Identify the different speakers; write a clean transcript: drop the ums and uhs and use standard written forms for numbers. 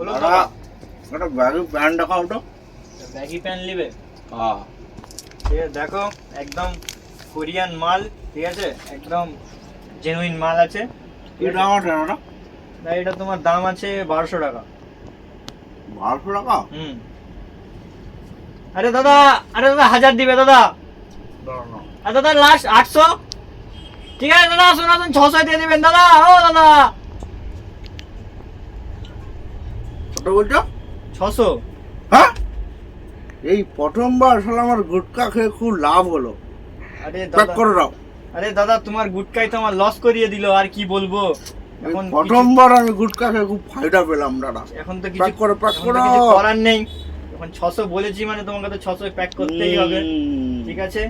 Speaker 1: বলো
Speaker 2: দাদা একটা ব্যাগি প্যান্ট দেখাও তো।
Speaker 1: ব্যাগি প্যান্ট নেবে?
Speaker 2: হ্যাঁ
Speaker 1: ঠিক আছে, দেখো একদম কোরিয়ান মাল, ঠিক আছে, একদম জেনুইন মাল আছে।
Speaker 2: কি দাম আছে দাদা?
Speaker 1: না, এটা তোমার দাম আছে 1200 টাকা।
Speaker 2: 1200 টাকা?
Speaker 1: হুম। আরে দাদা, 1000 দিবে দাদা।
Speaker 2: দাঁড়া না।
Speaker 1: আর দাদা লাস্ট 800। ঠিক আছে দাদা, শোনাচ্ছেন 600 দিয়ে দিবেন দাদা। ও দাদা,
Speaker 2: কত বলছো?
Speaker 1: 600।
Speaker 2: হ্যাঁ, এই প্রথমবার শালা আমার গুটকা খেয়ে খুব লাভ হলো।
Speaker 1: আরে
Speaker 2: প্যাক
Speaker 1: দাদা,
Speaker 2: করে দাও।
Speaker 1: আরে দাদা, তোমার গুটকাই তো আমার লস করিয়ে দিল, আর কি বলবো।
Speaker 2: এই
Speaker 1: এখন
Speaker 2: প্রথমবার আমি গুটকা খেয়ে খুব ফায়দা পেলাম দাদা।
Speaker 1: এখন তো
Speaker 2: প্যাক করো, প্যাক
Speaker 1: এখন তো
Speaker 2: করো।
Speaker 1: কিছু করার নেই। এখন 600 বলেছি মানে তোমাকে তো 600 প্যাক করতেই হবে। ঠিক আছে।